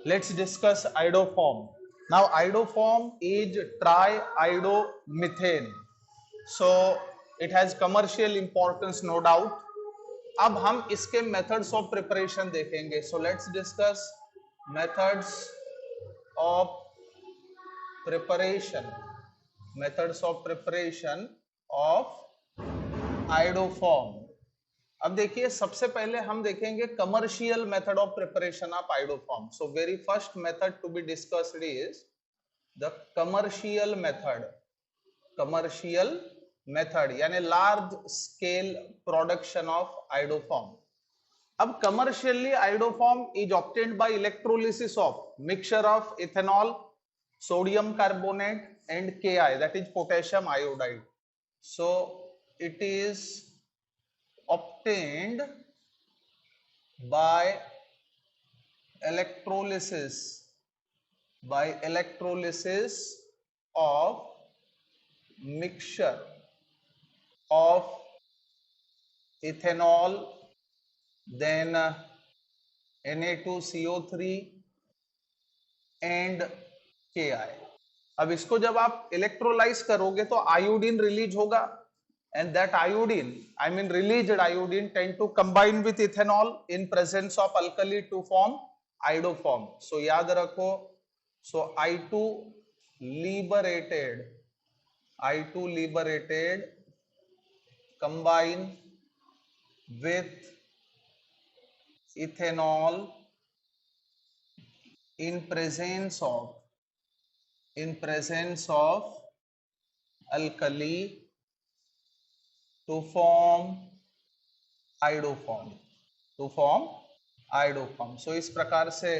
Let's discuss iodoform. Now, iodoform is triiodomethane. So, it has commercial importance, no doubt. अब हम इसके methods of preparation देखेंगे. So, let's discuss methods of preparation. Methods of preparation of iodoform. अब देखिए सबसे पहले हम देखेंगे commercial method of preparation of iodoform. So very first method to be discussed is the commercial method. Commercial method यानी large scale production of iodoform. अब commercially iodoform is obtained by electrolysis of mixture of ethanol, sodium carbonate and KI, that is potassium iodide. So it is obtained by electrolysis of mixture of ethanol, then Na2CO3 and KI. अब इसको जब आप electrolysed करोगे तो iodine release होगा, and that iodine, I mean released iodine, tend to combine with ethanol in presence of alkali to form iodoform. So याद रखो, so I2 liberated combine with ethanol in presence of alkali to form iodoform. सो इस प्रकार से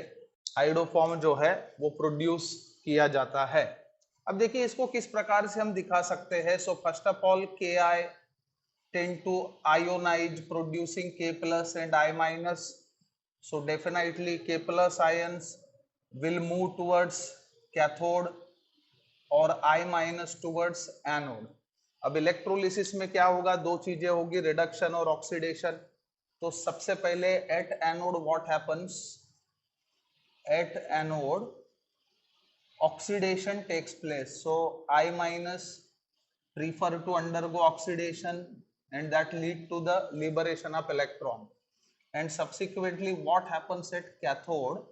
iodoform जो है वो produce किया जाता है. अब देखिए इसको किस प्रकार से हम दिखा सकते हैं. So first of all KI tend to ionize producing K plus and I minus. So definitely K plus ions will move towards cathode और I minus towards anode. अब इलेक्ट्रोलिसिस में क्या होगा, दो चीजें होगी, रिडक्शन और ऑक्सीडेशन. तो सबसे पहले at anode what happens, at anode oxidation takes place. So I minus prefer to undergo oxidation and that lead to the liberation of electron. And subsequently what happens at cathode,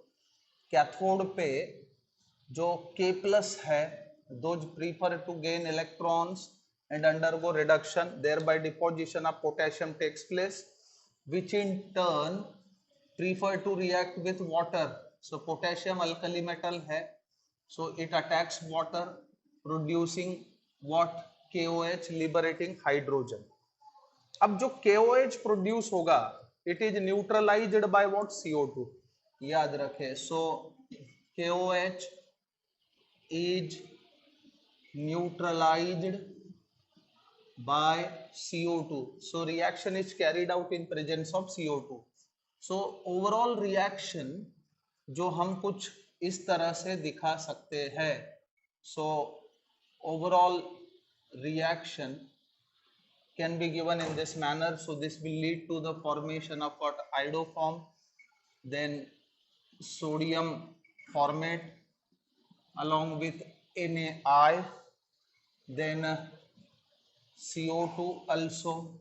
cathode पे जो K plus है, those prefer to gain electrons and undergo reduction, thereby deposition of potassium takes place, which in turn prefer to react with water. So potassium alkali metal है, so it attacks water producing what, KOH, liberating hydrogen. अब जो KOH produce होगा it is neutralised by what, CO2. याद रखें. सो KOH is neutralized by CO2. So reaction is carried out in presence of CO2. So overall reaction जो हम कुछ इस तरह से दिखा सकते हैं. So overall reaction can be given in this manner. So this will lead to the formation of what, iodoform, then sodium formate along with NaI, then CO2 also,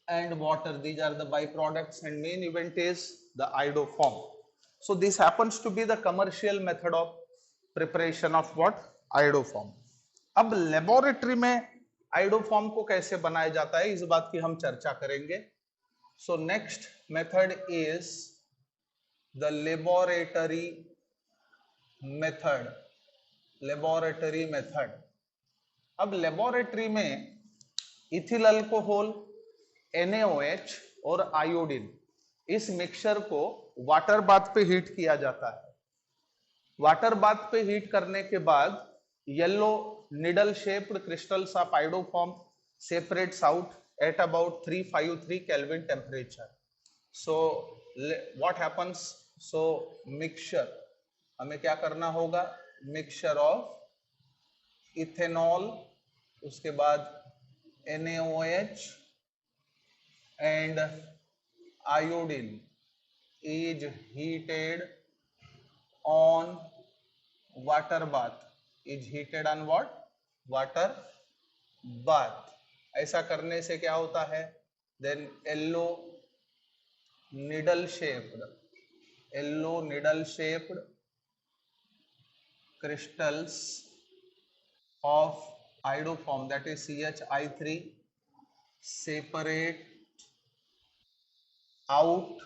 and water. These are the byproducts, and main event is the iodoform. So this happens to be the commercial method of preparation of what, iodoform. अब laboratory में iodoform को कैसे बनाया जाता है इस बात की हम चर्चा करेंगे. So next method is the laboratory method. अब लेबोरेटरी में इथिल अल्कोहल, NaOH और आयोडीन, इस मिक्सचर को वाटर बाथ पे हीट किया जाता है. वाटर बाथ पे हीट करने के बाद yellow needle shaped crystals of iodoform separates out at about 353 Kelvin temperature. So what happens, so mixture, हमें क्या करना होगा, मिक्सचर ऑफ इथेनॉल, उसके बाद NaOH and iodine is heated on water bath, is heated on what? Water bath. ऐसा करने से क्या होता है? Then yellow needle shaped crystals of iodoform, that is CHI3, separate out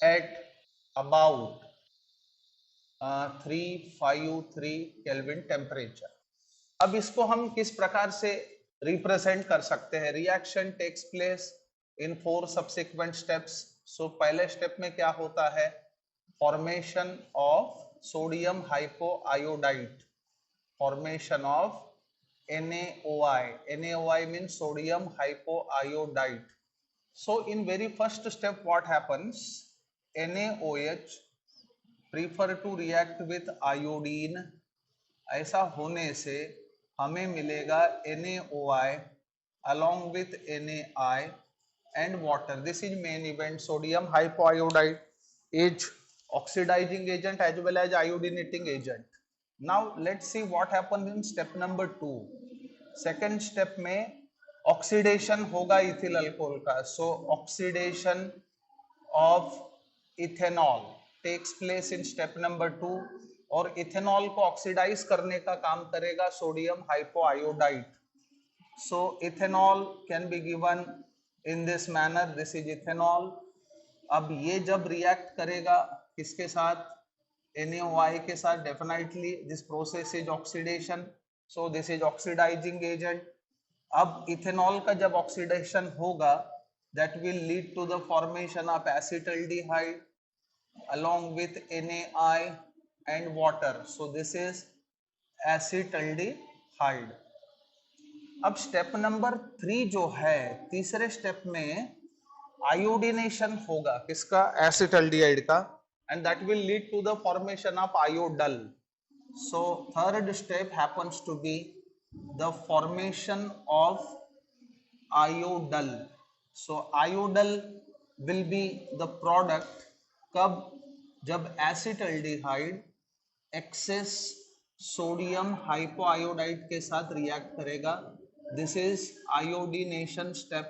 at about 353 kelvin temperature. अब इसको हम किस प्रकार से रिप्रेजेंट कर सकते हैं? Reaction takes place in 4 subsequent steps. So पहले स्टेप में क्या होता है? Formation of sodium hypoiodide, formation of NaOI. NaOI means sodium hypoiodide. So in very first step what happens? NaOH prefer to react with iodine. ऐसा होने से हमें मिलेगा NaOI along with NaI and water. This is main event. Sodium hypoiodide is oxidizing agent as well as iodinating agent. Now let's see what happens in step number 2. Second step में oxidation होगा ethyl alcohol का. So oxidation of ethanol takes place in step number 2 और ethanol को oxidise करने का काम करेगा sodium हाइपोआयोडाइड. So ethanol can be given in this manner. This is ethanol. अब ये जब रिएक्ट करेगा किसके साथ? NaOI के साथ. Definitely this process is oxidation. So this is oxidising agent. अब इथेनॉल का जब ऑक्सीडेशन होगा that will lead to the formation of acetaldehyde along with NaI and water. So this is acetaldehyde. अब स्टेप नंबर 3 जो है, तीसरे step में iodination होगा किसका? एसिटल्डिहाइड का. And that will lead to the formation of iodal. So third step happens to be the formation of iodal. So iodal will be the product कब? जब एसिटल्डिहाइड एक्सेस सोडियम हाइपोआयोडाइड के साथ react करेगा. This is iodination step.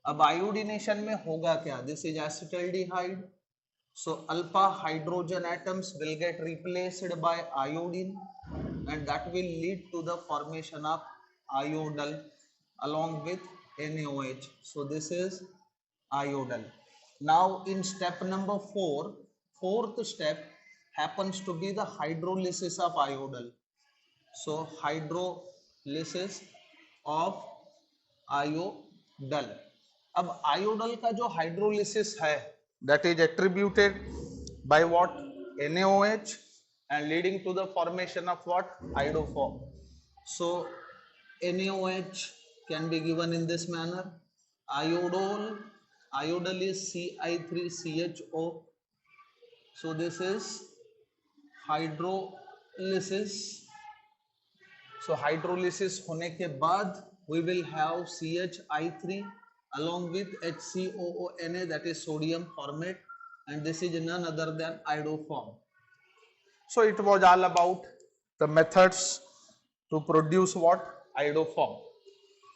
अब iodination में होगा क्या? This is acetaldehyde. So alpha hydrogen atoms will get replaced by iodine and that will lead to the formation of iodal along with NaOH. So this is iodal. Now in step number 4, fourth step happens to be the hydrolysis of iodal. So hydrolysis of iodal. अब iodal का जो hydrolysis है that is attributed by what? NaOH and leading to the formation of what? Iodoform. So NaOH can be given in this manner. Iodal is Ci3CHO. So this is hydrolysis. So hydrolysis होने के बाद we will have CHI3 along with HCOONA, that is sodium formate, and this is none other than iodoform. So it was all about the methods to produce what? Iodoform.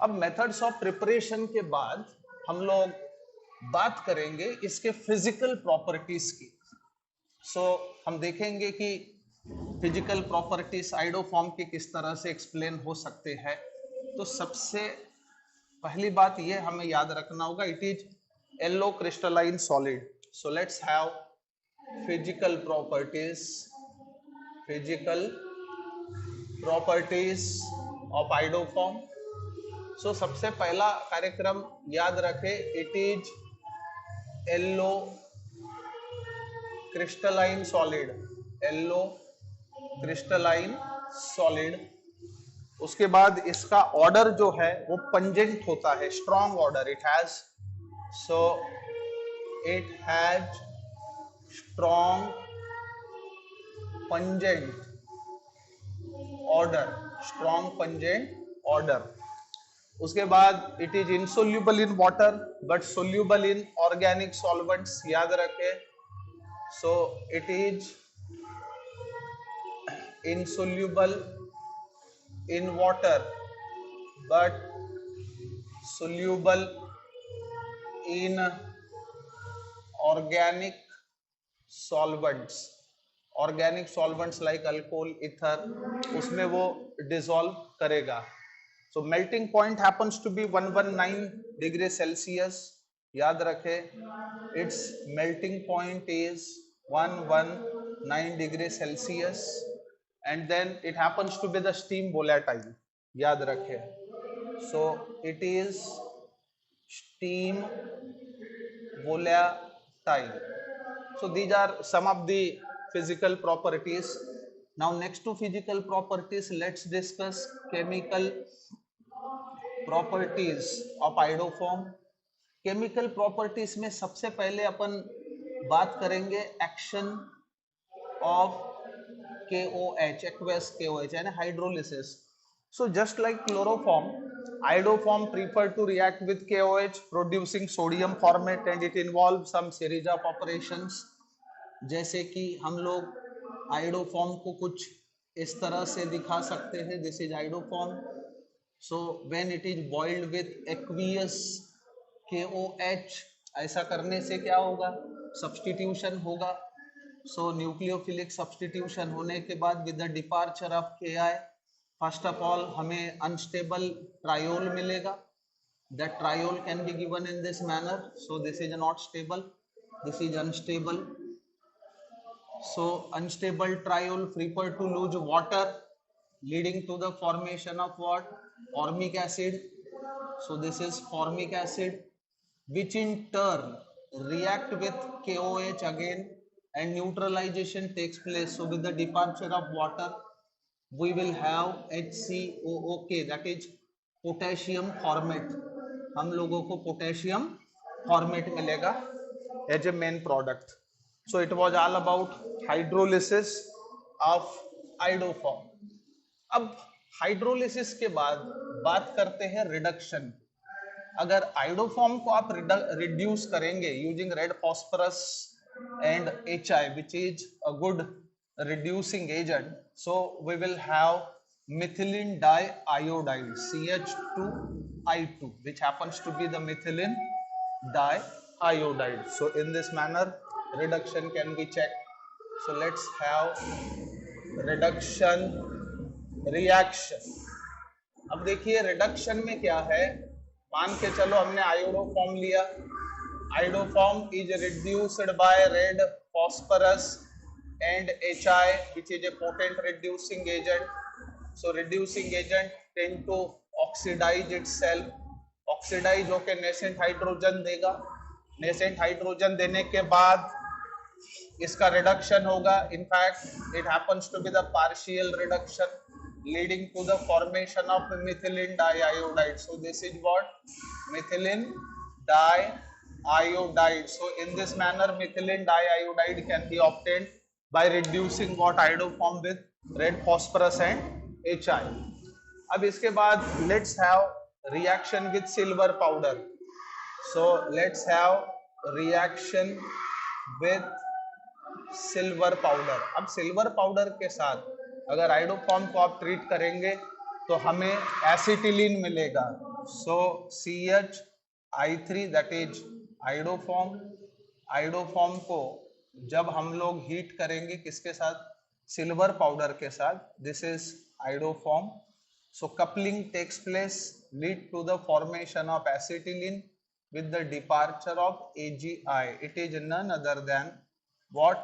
अब methods of preparation के बाद हम लोग बात करेंगे इसके physical properties की. सो हम देखेंगे कि फिजिकल प्रॉपर्टीज आइडोफॉर्म के किस तरह से एक्सप्लेन हो सकते हैं. तो सबसे पहली बात ये हमें याद रखना होगा, it is yellow crystalline solid. So let's have physical properties of iodoform. So सबसे पहला कार्यक्रम याद रखे, it is yellow crystalline solid. उसके बाद इसका ऑर्डर जो है वो पंजेंट होता है, strong order it has. So it has strong pungent order. उसके बाद it is insoluble in water but soluble in organic solvents. याद रखें. So it is insoluble in water but soluble in organic solvents. Organic solvents like alcohol, ether, उसमें वो dissolve करेगा. So melting point happens to be 119 degree Celsius. याद रखे, it's melting point is 119 degree Celsius and then it happens to be the steam volatile. याद रखे, so it is steam volatile. So these are some of the physical properties. Now next to physical properties, let's discuss chemical properties of iodoform. chemical properties में सबसे पहले अपन बात करेंगे action of KOH, aqueous KOH, यानी hydrolysis. So just like chloroform, iodoform prefer to react with KOH, producing sodium formate, and it involves some series of operations. जैसे कि हम लोग आइडोफॉर्म को कुछ इस तरह से दिखा सकते हैं. This is iodoform. So when it is boiled with aqueous KOH, ऐसा करने से क्या होगा, सब्स्टिट्यूशन होगा. सो न्यूक्लियोफिलिक सब्स्टिट्यूशन होने के बाद with the departure of Ki, first of all हमें अनस्टेबल ट्रायोल मिलेगा. That triol can be given in this manner. So this is not stable, this is unstable. So unstable triol prefer to lose water, leading to the formation of what? Formic acid. So this is formic acid, which in turn react with KOH again, and neutralization takes place. So with the departure of water, we will have HCOOK, that is potassium formate. हम लोगों को potassium formate मिलेगा as a main product. So it was all about hydrolysis of iodoform. अब hydrolysis के बाद बात करते हैं रिडक्शन. अगर आइडोफॉर्म को आप रिड्यूस करेंगे using red phosphorus and HI, which is a good reducing agent, so we will have methylene diiodide, CH2I2, which happens to be the methylene diiodide. So in this manner reduction can be checked. So let's have reduction reaction. अब देखिए reduction में क्या है. मान के चलो हमने iodoform लिया. Iodoform is reduced by red phosphorus and HI, which is a potent reducing agent. So reducing agent tend to oxidize itself. Oxidize होकर नेसेंट हाइड्रोजन देगा. नेसेंट हाइड्रोजन देने के बाद इसका रिडक्शन होगा. In fact it happens to be the partial reduction leading to the formation of methylene diiodide. So this is what? Methylene diiodide. So in this manner methylene diiodide can be obtained by reducing what iodoform with red phosphorus and HI. अब इसके बाद let's have reaction with silver powder. So let's have reaction with silver powder. अब silver powder के साथ अगर iodoform को आप treat करेंगे तो हमें एसिटिलीन मिलेगा. So CH(I3) that is iodoform. Iodoform को जब हम लोग हीट करेंगे किसके साथ? सिल्वर पाउडर के साथ. This is iodoform. So coupling takes place, lead to the formation of acetylene with the departure of AgI. It is none other than what?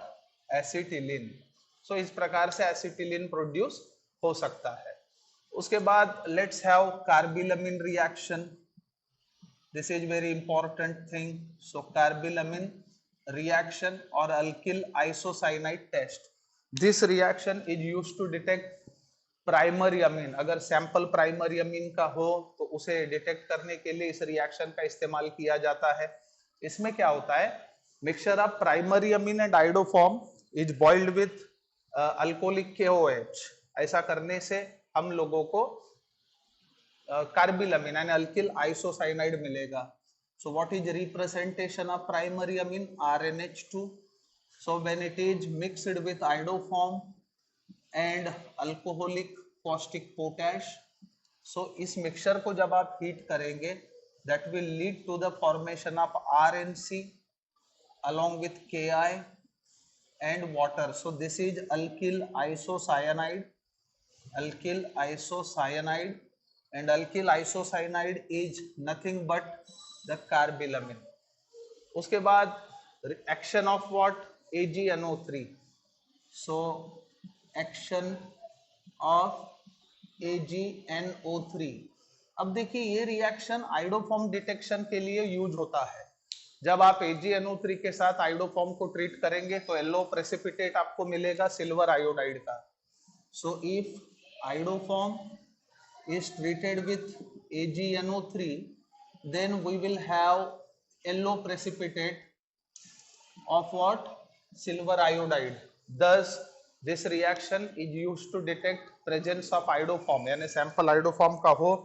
Acetylene. So इस प्रकार से एसिटिलीन प्रोड्यूस हो सकता है. उसके बाद let's have carbylamine reaction. This is very important thing. So carbylamine reaction or alkyl isocyanide test. This reaction is used to detect primary amine. अगर sample primary amine का हो तो उसे डिटेक्ट करने के लिए इस रिएक्शन का इस्तेमाल किया जाता है. इसमें क्या होता है? Mixture of primary amine and iodoform is boiled with alcoholic KOH. ऐसा करने से हम लोगों को कार्बिलमिन यानी अल्किल आइसोसाइनाइड मिलेगा. So what is the representation of primary amine? RNH2. So when it is mixed with iodoform, and alcoholic caustic potash. So इस mixture को जब आप हीट करेंगे that will lead to the formation of RNC along with Ki and water. So this is alkyl isocyanide, alkyl isocyanide, and alkyl isocyanide is nothing but the carbylamine. उसके बाद action of what? AgNO3. So action of AgNO3. अब देखिए ये reaction iodoform detection के लिए use होता है। जब आप AgNO3 के साथ आइडोफॉर्म को ट्रीट करेंगे तो येलो प्रेसिपिटेट आपको मिलेगा सिल्वर आयोडाइड का। So if iodoform is treated with AgNO3 then we will have yellow precipitate of what? Silver iodide. Thus this reaction is used to detect presence of iodoform, यानी sample iodoform का हो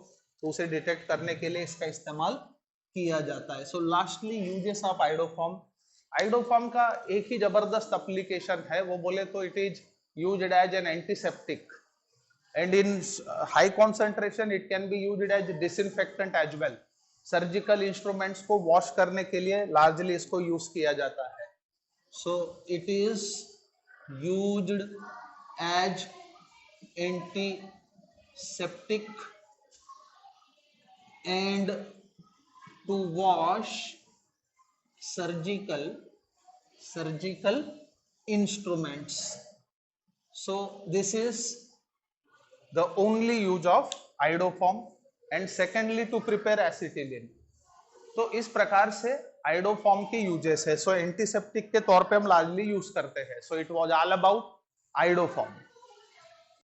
तो उसे detect करने के लिए इसका इस्तेमाल किया जाता है। So lastly uses of iodoform. Iodoform का एक ही जबरदस्त एप्लीकेशन है, वो बोले तो it is used as an antiseptic and in high concentration it can be used as disinfectant as well. Surgical instruments को वॉश करने के लिए लार्जली इसको यूज किया जाता है। So it is used as antiseptic and to wash surgical instruments. So this is the only use of iodoform and secondly to prepare acetylene. तो इस प्रकार से आइडोफॉर्म के यूजेस है। सो एंटीसेप्टिक के तौर पे हम लार्जली यूज करते हैं। So it was all about iodoform.